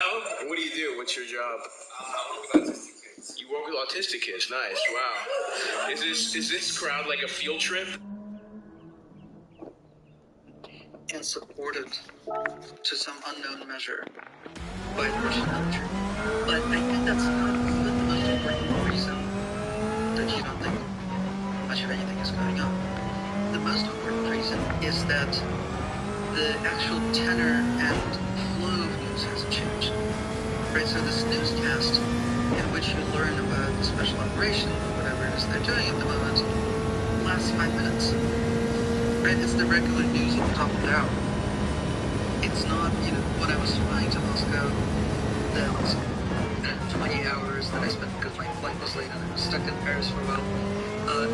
What do you do? What's your job? I work with autistic kids. You work with autistic kids. Nice. Wow. Is this crowd like a field trip? And supported to some unknown measure by the Russian military. But I think that's not the most important reason that you don't think much of anything is going on. The most important reason is that the actual tenor and flow of news hasn't changed. Right, so this newscast in which you learn about the special operation, whatever it is they're doing at the moment, lasts 5 minutes. Right, it's the regular news at the top of the hour. It's not, when I was flying to Moscow, that 20 hours that I spent, because my flight was late and I was stuck in Paris for a while,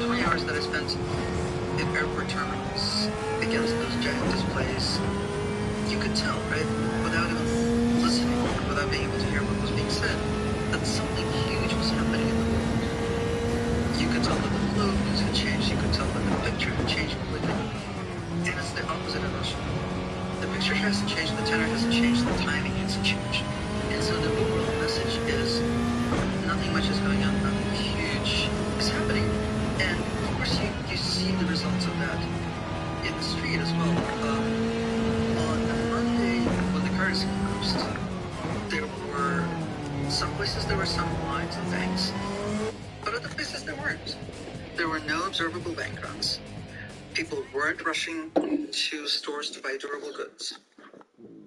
20 hours that I spent in airport terminals against those giant displays, you could tell, right, without even listening, without being able to hear what was being said, that something huge was happening in the world. You could tell that the flow of news had changed, you could tell that the picture had changed completely. And it's the opposite in Russia. The picture hasn't changed, the tenor hasn't changed, the timing hasn't changed. And so the overall message is nothing much is going on, nothing huge is happening. And of course you see the results of that in the street as well. On Monday, when the currency closed, there were some places there were some lines of banks, but other places there weren't. There were no observable bank runs. People weren't rushing to stores to buy durable goods.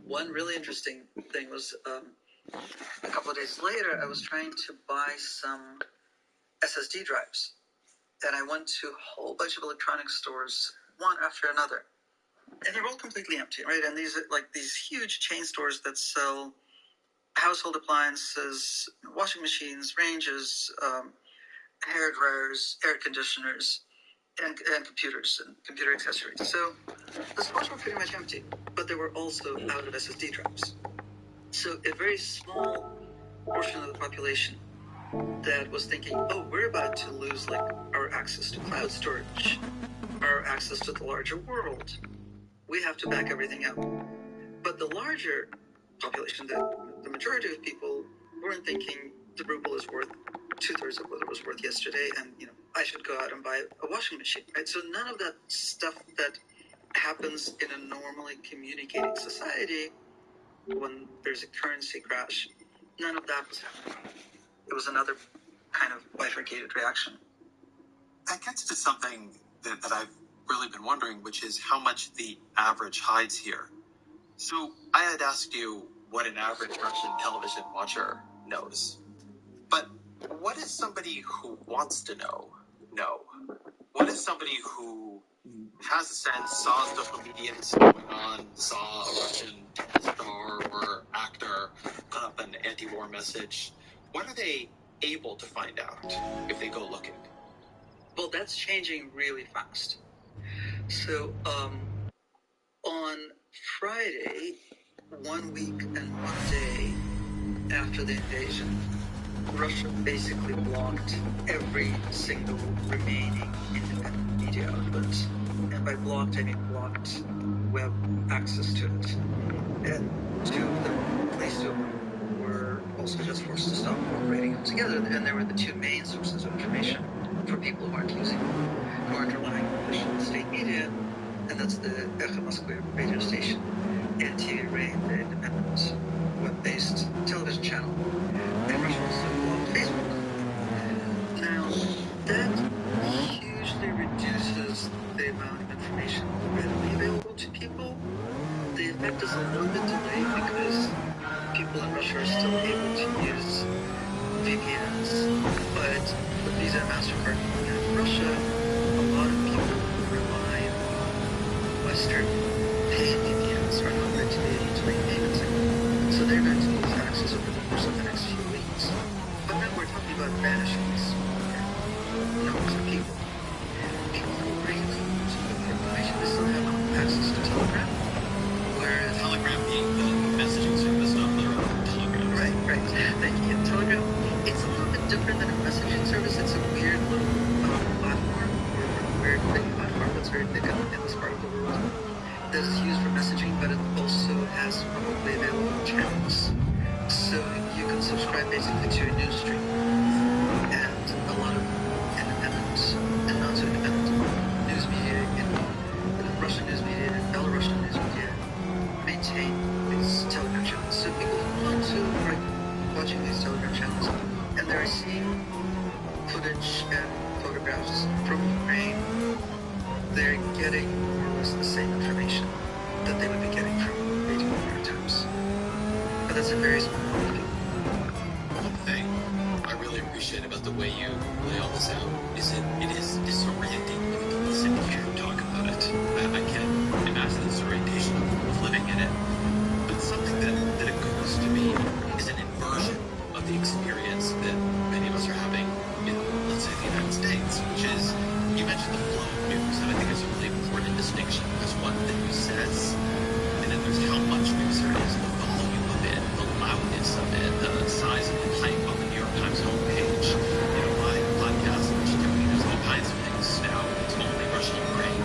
One really interesting thing was a couple of days later, I was trying to buy some SSD drives. And I went to a whole bunch of electronic stores, one after another. And they're all completely empty, right? And these are like these huge chain stores that sell household appliances, washing machines, ranges, hair dryers, air conditioners, and computers and computer accessories. So the stores were pretty much empty, but they were also out of SSD drives. So a very small portion of the population that was thinking, oh, we're about to lose like our access to cloud storage, our access to the larger world. We have to back everything up. But the larger population, the majority of people weren't thinking the ruble is worth 2/3 of what it was worth yesterday, and I should go out and buy a washing machine, right? So none of that stuff that happens in a normally communicating society when there's a currency crash, none of that was happening. It was another kind of bifurcated reaction. That gets to something that I've really been wondering, which is how much the average hides here. So I had asked you what an average Russian television watcher knows. But what does somebody who wants to know? What does somebody who has a sense, saw social media going on, saw a Russian star or actor put up an anti-war message, what are they able to find out if they go looking? Well, that's changing really fast. So on Friday, 1 week and 1 day after the invasion, Russia basically blocked every single remaining independent media outlet. And by blocked, I mean blocked web access to it. And two of them, at least two of them, were also just forced to stop operating altogether. And they were the two main sources of information for people who aren't using, who aren't relying on official state media. And that's the Echo Moskva radio station and TV Rain, the independent web-based television channel. And Russia also blocked Facebook. Now, that hugely reduces the amount of information readily available to people. The effect is a little bit delayed because people in Russia are still able to use VPNs, but with Visa and MasterCard in Russia, a lot of people rely on Western paid VPNs are not going to be able to make payments anymore. So they're going to lose access over the course of the next few weeks. But now we're talking about vanishing numbers of people. People who really need to look for information, they still have access to Telegram. Whereas Telegram being the messaging service, not literal telegrams. Right. subscribe basically to a news stream, and a lot of independent and not so independent news media in Russian news media and Belarusian news media maintain these Telegram channels. So people go on to watching these Telegram channels, and they're seeing footage and photographs from Ukraine. They're getting more or less the same information that they would be getting from reading the New York Times. But that's a very small quantity. One thing I really appreciate about the way you lay all this out is it is disorienting even to listen to you talk about it. I can imagine the disorientation of living in it. But something that occurs to me is an inversion of the experience that many of us are having in, let's say, the United States, which is, you mentioned the flow of news, and I think it's a really important distinction. There's what the news says, and then there's how much news there is, the volume of it, the loudness of it, the size of the hype on the New York Times homepage. You know, my podcast, which is doing, there's all kinds of things now. It's only Russia-Ukraine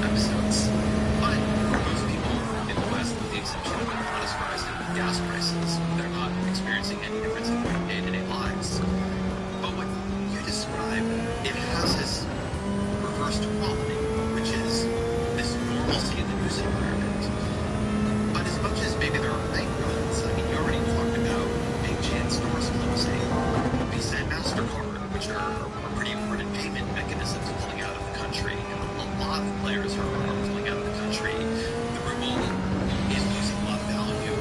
episodes. But for most people in the West, with the exception of the hottest rising gas prices, they're not experiencing any difference in their day-to-day lives. But what you describe, it has this reversed quality, which is this normalcy in the news environment. But as much as maybe there are bank runs, I mean, you already talked about big chain stores closing, Visa and MasterCard, which are pretty important payment mechanisms pulling out of the country. A lot of players are pulling out of the country. The ruble is losing a lot of value.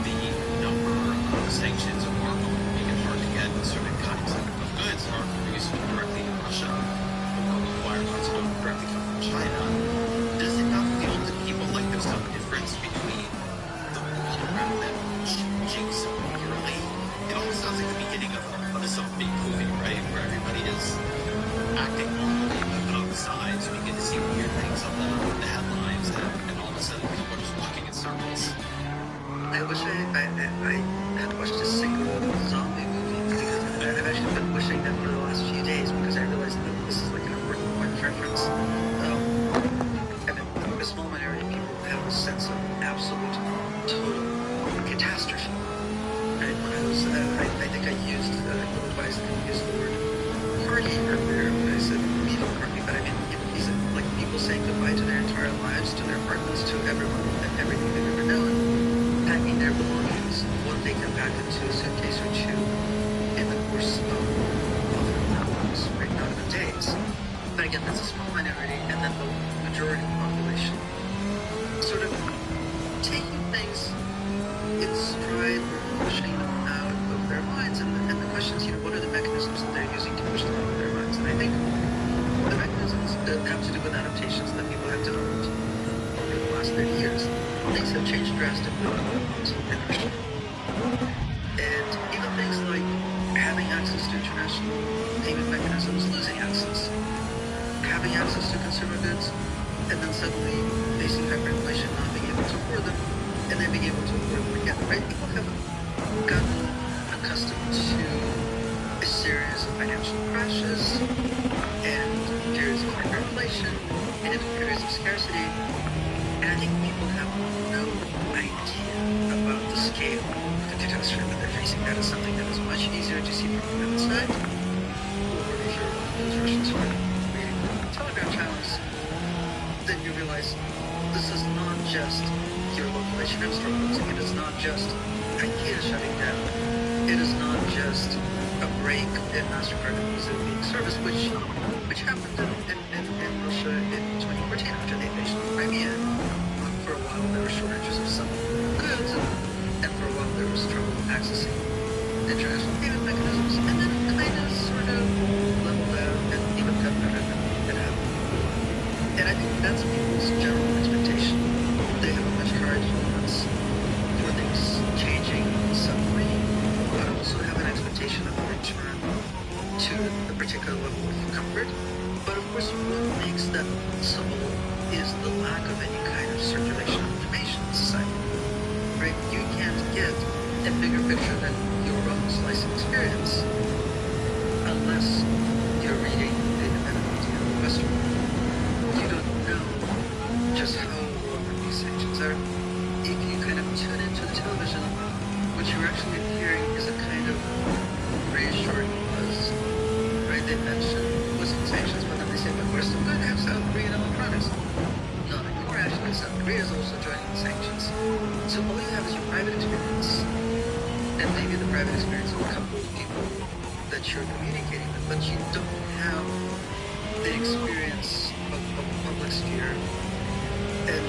The number of sanctions are going to make it hard to get certain kinds of goods are produced directly in Russia or require goods directly come from China. Does it not feel to people like there's some difference between the world around them changing so regularly? It almost sounds like the beginning of some big movie, right? Where everybody is acting normally, but on the sides we get to see weird things on the headlines, and all of a sudden people are just walking in circles. I wish I had watched a single zombie movie, because I've actually been wishing that for the last few days, because I realized that this is like an important point of reference. I mean, a small minority of people have a sense of absolute, total catastrophe. Right? When I was, I think I used, advised to use the word party earlier, but I said evil party, but I mean, these are like people saying goodbye to their entire lives, to their partners, to everyone, and everything they've ever known, packing their belongings, what they can pack into a suitcase or two in the course of hours, right? Not even days. But again, that's a small minority, and then the majority of the population sort of taking things in stride, pushing them out of their minds, and the questions, you know, what are the mechanisms that they're using to push them out of their minds? And I think the mechanisms that have to do with adaptations that people have developed over the last 30 years. Things have changed drastically in Russia. And even things like having access to international payment mechanisms, losing access, having access to consumer goods, and then suddenly facing hyperinflation, not being able to afford them, and then being able to afford them again, right? People have gotten accustomed to a series of financial crashes and periods of hyperinflation and even periods of scarcity. And I think people have no idea about the scale of the catastrophe that they're facing. That is something that is much easier to see from the outside. Or if you're one of those Russians who are reading Telegram channels, then you realize this is not just your local H&M store closing. It is not just IKEA shutting down. It is not just a break in MasterCard and Visa being serviced, which happened in Russia in 2014 after the invasion of Crimea. For a while there were shortages of some goods, and for a while there was trouble accessing international payment mechanisms, and then it kind of sort of leveled out and even got better than it happened. And I think that's people's general expectation. They have a much higher tolerance for things changing suddenly, but also have an expectation of a return to a particular level of comfort. But of course, what makes that possible is the lack of any kind of circulation of information in society. Right? You can't get a bigger picture than your own slice of experience unless you're reading the independent media of the Western world. You don't know just how long these sanctions are. If you kind of tune into the television, what you're actually hearing is a kind of reassuring was, right, they mentioned Western sanctions, but then they say, but we're still going to have South Korean electronics. No, you're actually, South Korea is also joining the sanctions. So all you have is your private experience, and maybe the private experience of a couple of people that you're communicating with, but you don't have the experience of the public sphere. And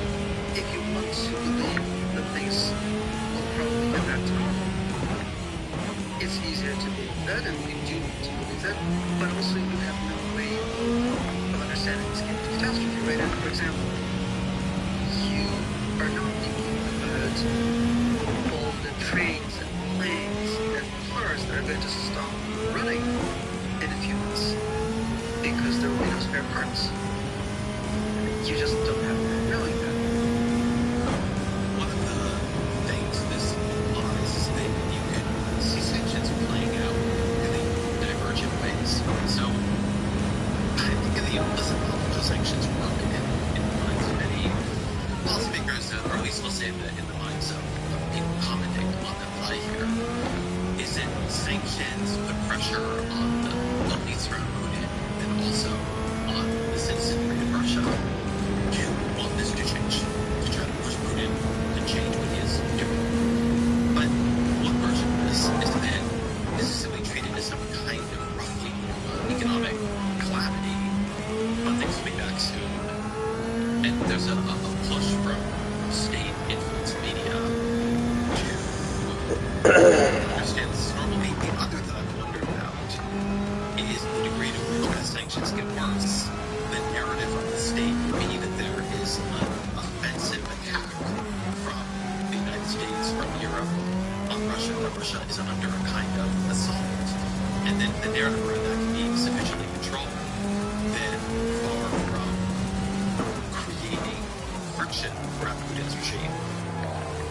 if you want to believe that things will probably get back to normal, it's easier to believe that, and you do need to believe that, but also you have no way of understanding the scale of catastrophe, right? And for example, you are not thinking about all the trains and planes and cars that are going to stop running in a few months because there will be no spare parts. You just don't have that knowing that. One of the things this lies is that you can see sanctions playing out in divergent ways. So I think of the listen, how much sanctions work in the minds of many policymakers, or at least we'll say that in the minds of people commenting on the fly here, is that sanctions put pressure on the elites around Putin and also on the citizenry of Russia to want this to change, to try to push Putin to change what he is doing. But one version of this is that this is simply treated as some kind of roughly economic calamity, but things will be back soon. And there's a push from state-influenced media to understand this normally. The other that I've wondered about is the degree to which, as sanctions get worse, the narrative of the state would be that there is an offensive attack from the United States, from Europe, on Russia, that Russia is under a kind of assault. And then the narrative around that can be sufficiently controlled that far from creating friction around Putin's regime,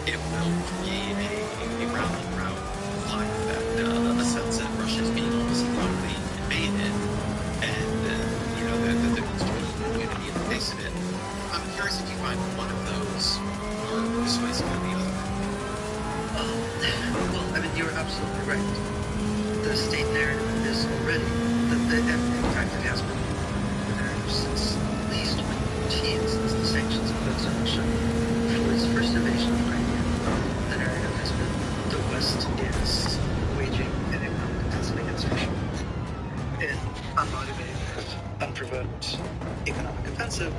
it will create a round-and-round line effect, a sense that Russia is being almost economically invaded, and there needs to be unity in the face of it. I'm curious if you find one of those more persuasive than the other. Well, I mean, you're absolutely right. The state narrative is already, and in fact it has been the narrative since at least 2014, since the sanctions imposed on Russia for its first invasion of Crimea. The narrative has been the West is waging an economic offensive against Russia. An unmotivated, unprovoked economic offensive,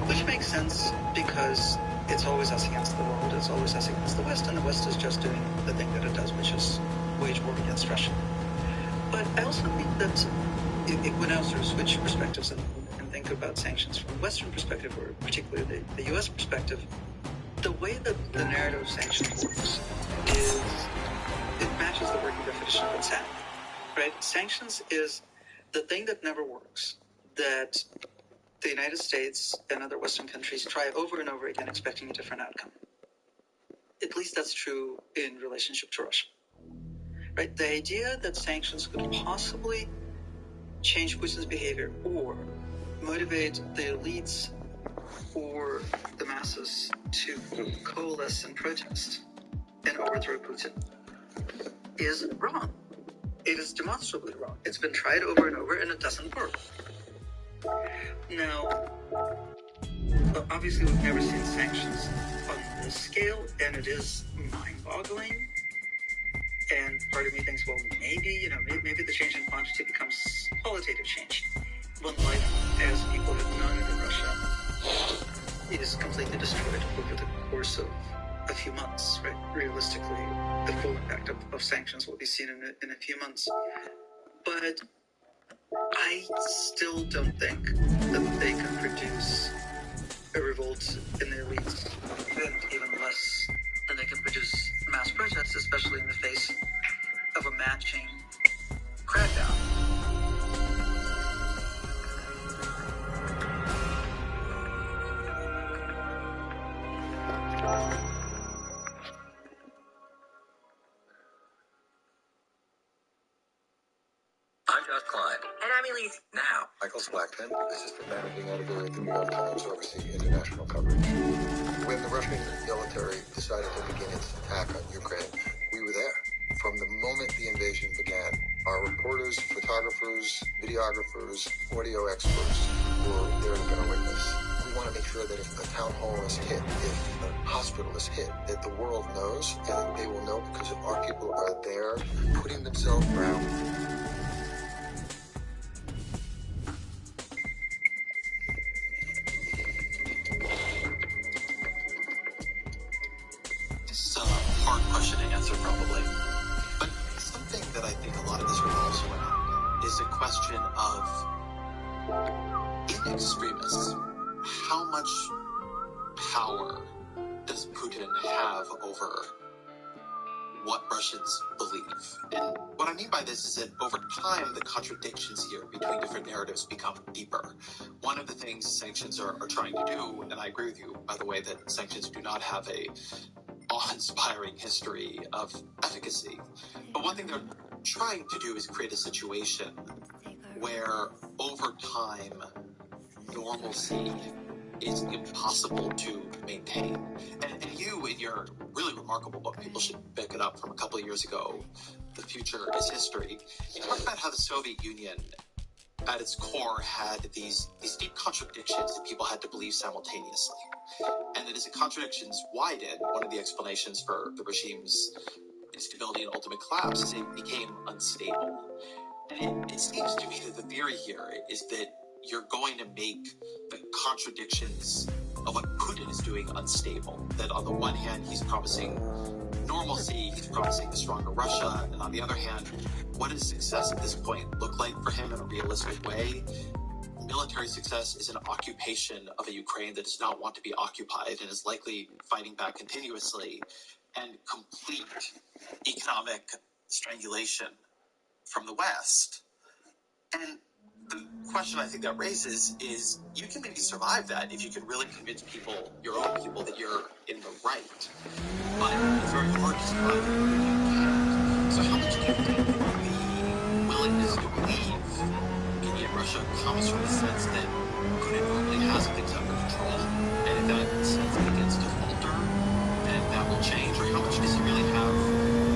which makes sense because it's always us against the world, it's always us against the West, and the West is just doing the thing that it does, which is wage war against Russia. But I also think that when I sort of switch perspectives and think about sanctions from a Western perspective, or particularly the U.S. perspective, the way that the narrative of sanctions works is it matches the working definition of insanity, right? Sanctions is the thing that never works, that the United States and other Western countries try over and over again expecting a different outcome. At least that's true in relationship to Russia, right? The idea that sanctions could possibly change Putin's behavior or motivate the elites or the masses to coalesce and protest and overthrow Putin is wrong. It is demonstrably wrong. It's been tried over and over and it doesn't work. Now, obviously we've never seen sanctions on this scale, and it is mind-boggling. And part of me thinks, well, maybe the change in quantity becomes qualitative change when life, as people have known it in Russia, is completely destroyed over the course of a few months, right? Realistically, the full impact of sanctions will be seen in a few months. But I still don't think that they can produce a revolt in the elites, and even less than they can produce mass protests, especially in the face of a matching crackdown. I'm Josh Klein. And I'm Elise. Now, Michael Blackman, assistant managing editor at the New York Times, overseeing international coverage. When the Russian military decided to begin its attack on Ukraine, we were there. From the moment the invasion Our reporters, photographers, videographers, audio experts were there to bear witness. We want to make sure that if a town hall is hit, if a hospital is hit, that the world knows, and they will know because our people are there putting themselves around. This is a hard question to answer, probably. But something that I think a lot of this revolves around is a question of, in extremis, how much power does Putin have over what Russians believe? And what I mean by this is that over time, the contradictions here between different narratives become deeper. One of the things sanctions are trying to do, and I agree with you, by the way, that sanctions do not have a awe-inspiring history of efficacy. But one thing they're trying to do is create a situation where, over time, normalcy is impossible to maintain. And you, in your really remarkable book, people should pick it up, from a couple of years ago, The Future is History, you talk about how the Soviet Union, at its core, had these deep contradictions that people had to believe simultaneously. And that as the contradictions widened, one of the explanations for the regime's instability and ultimate collapse is it became unstable. And it seems to me that the theory here is that you're going to make the contradictions of what Putin is doing unstable. That on the one hand, he's promising normalcy, he's promising a stronger Russia, and on the other hand, what does success at this point look like for him in a realistic way? Military success is an occupation of a Ukraine that does not want to be occupied and is likely fighting back continuously, and complete economic strangulation from the West. And the question I think that raises is, you can maybe survive that if you can really convince people, your own people, that you're in the right. But it's very hard to survive if you can't. So how much do you think the willingness to believe in Russia comes from the sense that Putin normally has things under control, and if that sense begins to falter, and that will change? Or how much does he really have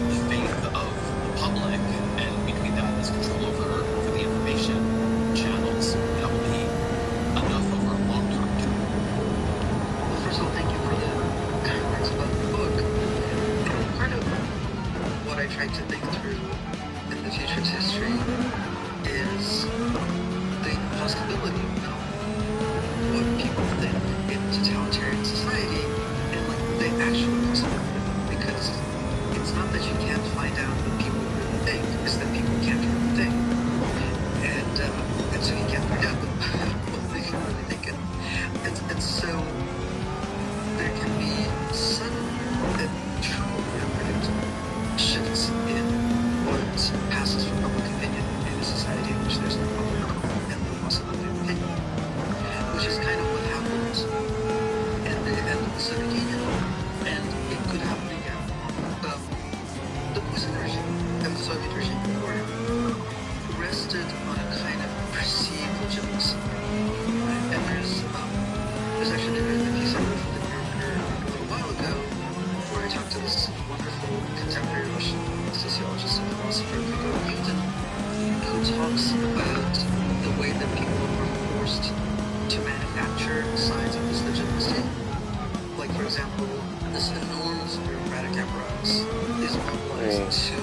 the faith of the public, and between that and his control over the information channels, that will be enough over a long term too? Well, first of all, thank you for the kind words about the book. Part of what I tried to think through in The Future's History is the possibility of what people think in totalitarian society and like the actual possibility. Because it's not that you can't find out what people really think, it's that people can't really think. And so you can't find out what they really think. And so there can be sudden and truly unpredictable shifts in what passes for public opinion in a society in which there's no public and no possibility of opinion, which is kind of what happened in the end of the Soviet Union, and it could happen again. The Putin regime and the Soviet regime before him rested on a kind of perceived legitimacy. And there's actually a piece I wrote for the New Yorker a little while ago where I talked to this wonderful contemporary Russian sociologist and philosopher, Newton, who talks about the way that people were forced to manufacture signs of this legitimacy. Like, for example, this enormous bureaucratic apparatus is mobilized to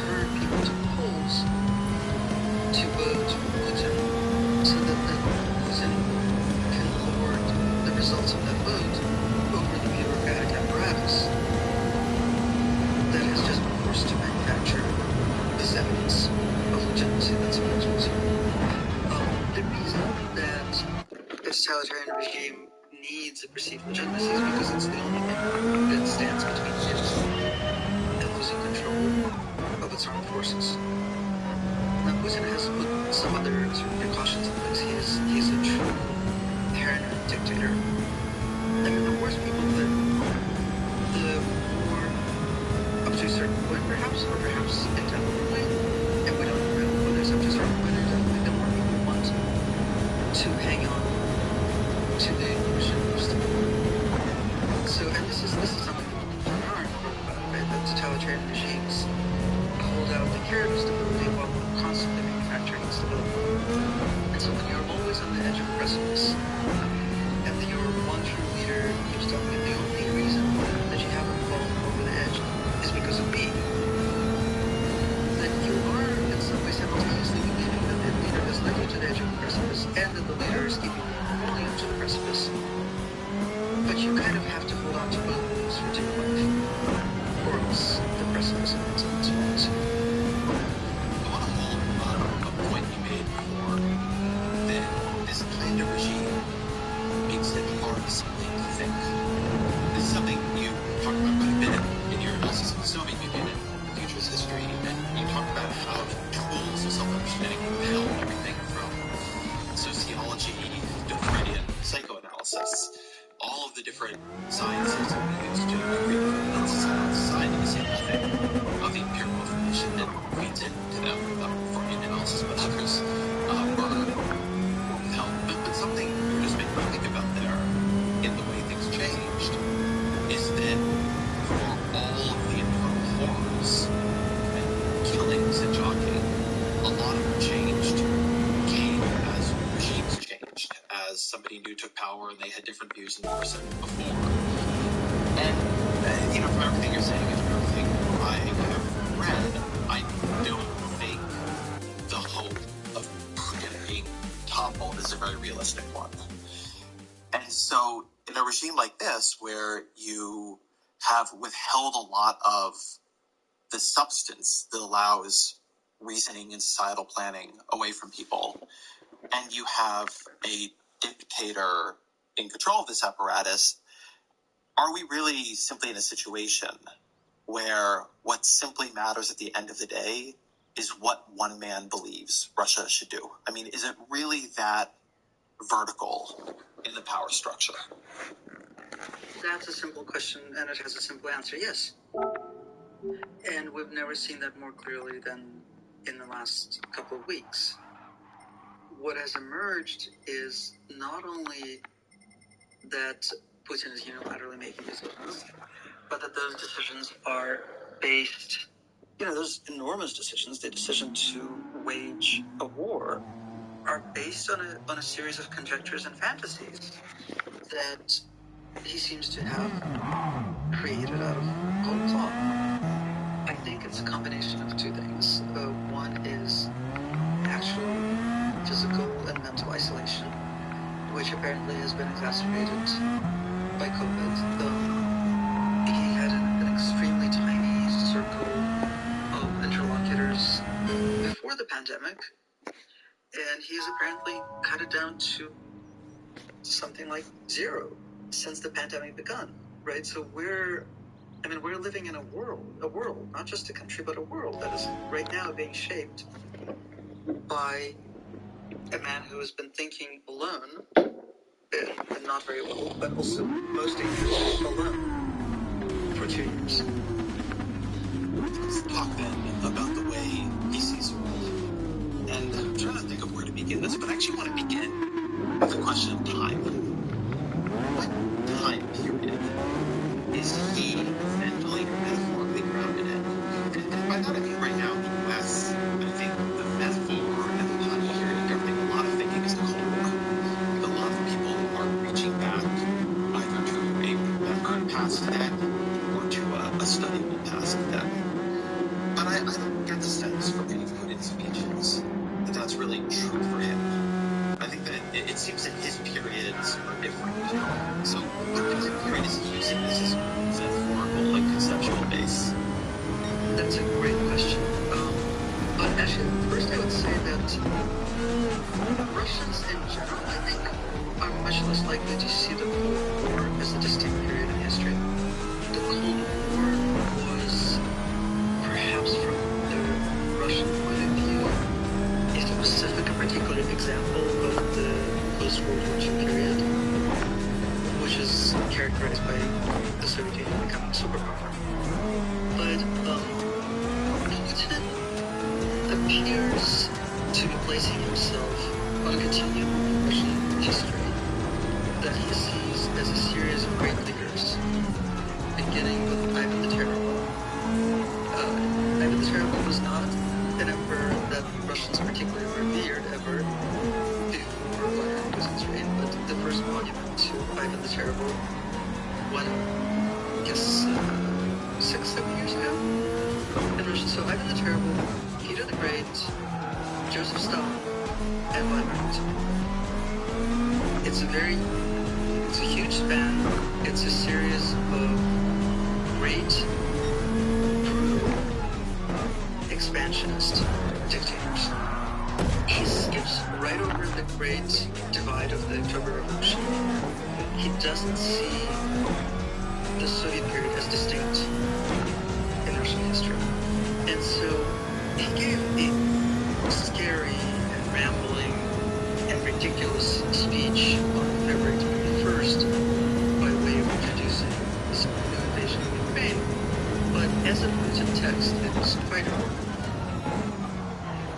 herd people to polls to vote for Putin, so that then Putin can lord the results of that vote over the bureaucratic apparatus that has just been forced to manufacture this evidence of legitimacy that's supposed to. The reason that a totalitarian regime needs a perceived legitimacy is because it's the only thing that stands between it and losing control of its armed forces. Now, Putin has put some other sort of precautions in place. He's a true paranoid dictator. And the worse people live, the more, up to a certain point perhaps, or perhaps indefinitely, and we don't know whether it's up to a certain point or indefinitely, the more people want to hang on to the illusion of stability. So, and this is something that people aren't about, right? That totalitarian regimes hold out the carrot of took power and they had different views than the person before. And, from everything you're saying and from everything I have read, I don't think the hope of Putin being toppled is a very realistic one. And so in a regime like this, where you have withheld a lot of the substance that allows reasoning and societal planning away from people, and you have a dictator in control of this apparatus, are we really simply in a situation where what simply matters at the end of the day is what one man believes Russia should do? I mean, is it really that vertical in the power structure? That's a simple question, and it has a simple answer: yes. And we've never seen that more clearly than in the last couple of weeks. What has emerged is not only that Putin is unilaterally making decisions, but that those decisions are based, those enormous decisions, the decision to wage a war, are based on a series of conjectures and fantasies that he seems to have created out of whole cloth. I think it's a combination of two things. One is actual physical and mental isolation, which apparently has been exacerbated by COVID. He had an extremely tiny circle of interlocutors before the pandemic, and he's apparently cut it down to something like zero since the pandemic begun, right? So we're living in a world, not just a country, but a world that is right now being shaped by a man who has been thinking alone, and not very well, but also most dangerous, alone for 2 years. Let's talk then about the way he sees the world. And I'm trying to think of where to begin this, but I actually want to begin with the question of time. What time period is he mentally and metaphorically grounded in? And by that I mean right now in the U.S., I think the metaphor and the time period governing a lot of thinking is the Cold War. A lot of people are reaching back either to a remembered past then or to a studyable past then. But I don't get the sense from reading Putin's speeches that that's really true for him. I think that it seems that his periods are different. So what period is he using this as metaphorical and conceptual base? That's a great question. But actually, first I would say that Russians in general, I think, are much less likely to see the Cold War as a distinct period in history. The Cold War was, perhaps from the Russian point of view, a specific, a particular example of the post-World War II period, which is characterized by the Soviet Union becoming a superpower. But Putin appears to be placing himself on a continuum of Russian history that he sees as a series of great leaders, beginning with Ivan the Terrible. Ivan the Terrible was not an emperor that Russians particularly revered ever before Vladimir Putin's reign, but the first monument to Ivan the Terrible, I guess, 6-7 years ago in Russia. So Ivan the Terrible, Peter the Great, Joseph Stalin, and Vladimir Putin. It's a huge span. It's a series of great, brutal, expansionist dictators. He skips right over the great divide of the October Revolution. He doesn't see the Soviet period as distinct in Russian history. And so he gave a scary and rambling and ridiculous speech on February 21st by way of introducing this new invasion of Ukraine. But as a Putin text, it was quite important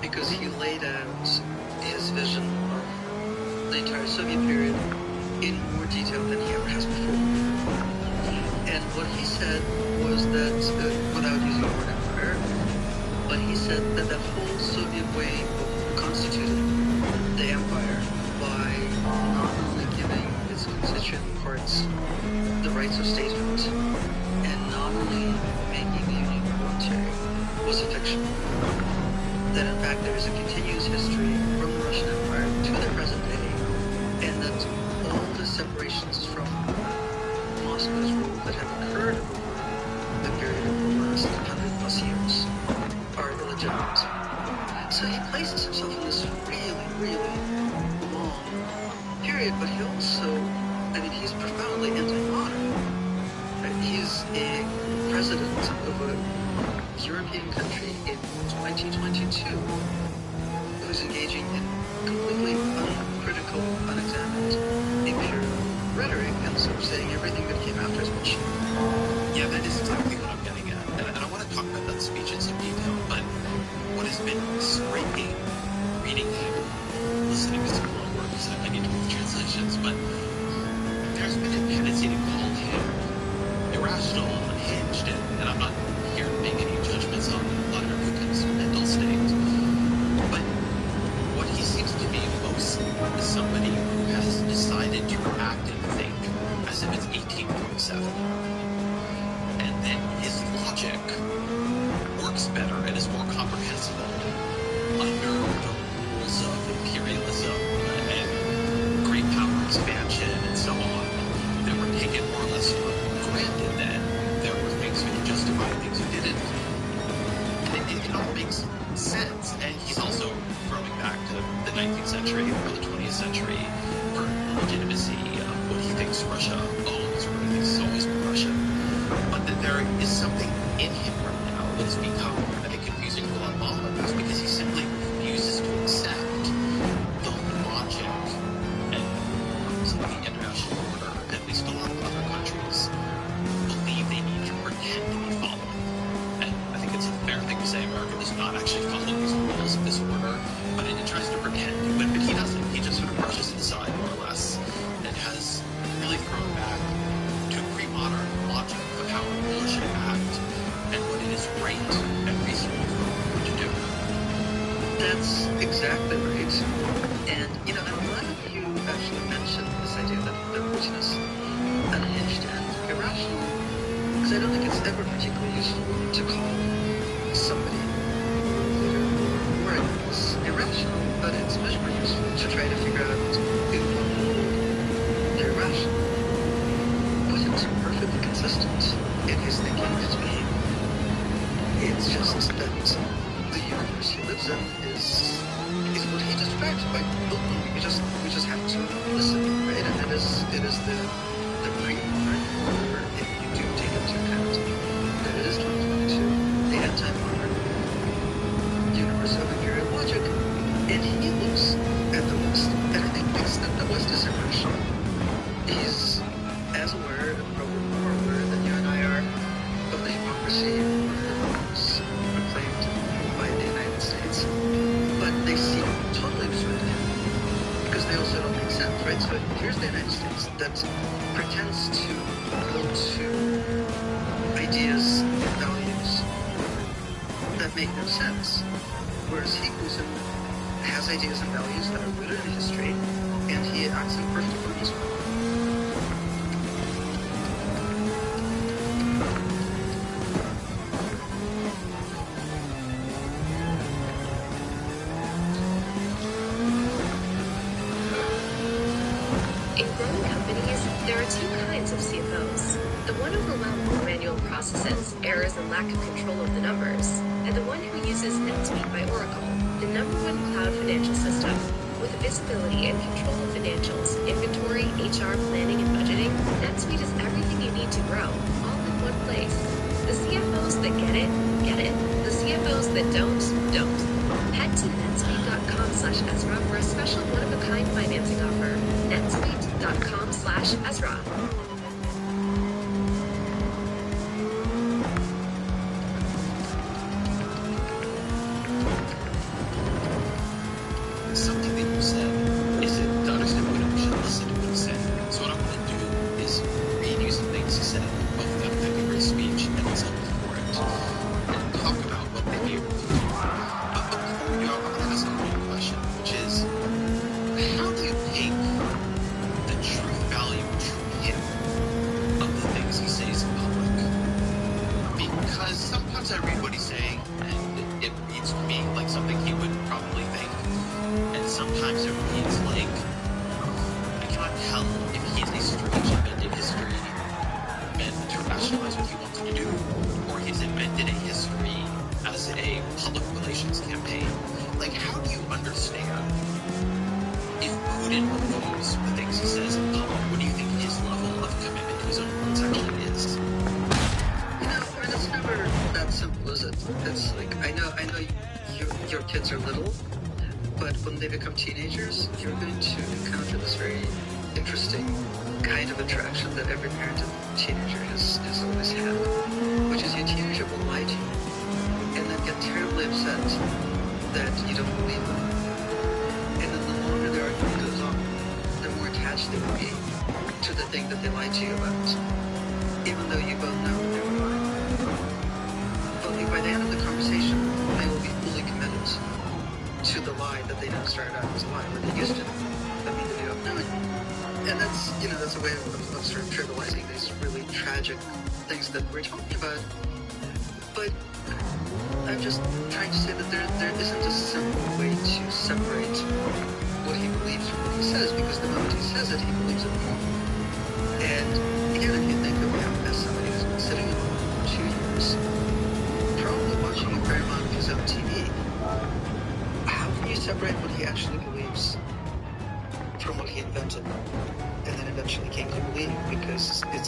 because he laid out his vision of the entire Soviet period in more detail than he ever has before. And what he said was that, without using the word empire, but he said that that whole Soviet way constituted the empire by not only giving was the rights of statehood and nominally making the Union voluntary was a fiction. That in fact there is a continuous history from the Russian Empire to the present day, and that all the separations from Moscow's rule that have occurred over the period of the last 100 plus years are illegitimate. So he places himself in this really, really long period, but he also, he's profoundly anti-modern. He's a president of a European country in 2022 who's engaging in completely uncritical, unexamined, imperial rhetoric, and sort of saying everything that came after is bullshit. Yeah, that is exactly what I'm getting at. And I want to talk about that speech in some detail, but what has been striking reading him, listening to some more words, I need to move translations, but there's been a tendency to call him irrational, unhinged, and I'm not here to make any judgments on Vladimir Putin's mental state, but what he seems to be most is somebody who has decided to act and think as if it's 1847. And then his logic works better and is more comprehensible under the rules of imperialism and great power expansion and so on that were taken more or less for granted that there were things who could justify things who didn't. It all makes sense. And he's also throwing back to the 19th century or the 20th century for legitimacy of what he thinks Russia owns or what he thinks has always been Russia. But that there is something in him right now that has become, I think, confusing for a lot of Muslims because he simply refuses to accept the logic and some of the international order, at least a lot of other countries believe they need to pretend to be following. And I think it's a fair thing to say America does not actually follow these rules of this order, but it tries to pretend to. But he doesn't. He just sort of brushes it aside more or less and has really thrown back to pre-modern logic of how a ruler should act and what it is right and reasonable for a ruler to do. That's exactly right. And, I'm glad you actually mentioned this idea that Putin is unhinged and irrational, because I don't think it's ever particularly useful to call somebody or animals irrational, but it's much more useful to try to figure out in what mode they're rational. Putin's perfectly consistent in his thinking and his being. It's just that the universe he lives in is what he describes quite openly. We just have to listen, right? And it is the pre-modern, or if you do take into account that it is 2022, the anti-modern universe of imperial logic, and he looks at the West, and I think thinks that the West is irrational. He's as aware, and probably more aware than you and I are, of the hypocrisy was proclaimed by the United States. But they seem totally absurd to him, because they also don't make sense, right? So here's the United States that pretends to hold to ideas and values that make no sense, whereas he goes and has ideas and values that are rooted in history, and he acts in perfect accordance with them. In growing companies, there are two kinds of CFOs. The one overwhelmed with manual processes, errors, and lack of control of the numbers, and the one who uses NetSuite by Oracle, the #1 cloud financial system. With visibility and control of financials, inventory, HR, planning, and budgeting, NetSuite is everything you need to grow, all in one place. The CFOs that get it, get it. The CFOs that don't. Head to netsuite.com/Ezra for a special one-of-a-kind financing offer. netsuite.com/Ezra. Something that you said is that to understand what we should listen to what he said. So what I'm going to do is read you some things he said, both that great speech and also before it, and talk about what they gave to you. But before we do, I'm going to ask you one question, which is, how do you take the truth value of true him a public relations campaign. Like, how do you understand if Putin believes the things he says in public? What do you think his level of commitment to his own words actually is? I mean, it's never that simple, is it? It's like, I know your kids are little, but when they become teenagers, you're going to encounter this very interesting kind of attraction that every parent of a teenager has always had, which is your teenager will lie to you and then get terribly upset that you don't believe them. And then the longer their argument goes on, the more attached they will be to the thing that they lied to you about, even though you both know that they were lying. But by the end of the conversation, they will be fully committed to the lie that they didn't start out as a lie, or they used to immediately of knowing. And that's a way of sort of trivializing these really tragic things that we're talking about. But I'm just trying to say that there isn't a simple way to separate what he believes from what he says, because the moment he says it, he believes it more. And again, if you think of him as somebody who's been sitting at home for 2 years, probably watching a fair amount of his own TV, how can you separate what he actually believes from what he invented and then eventually came to believe, because it's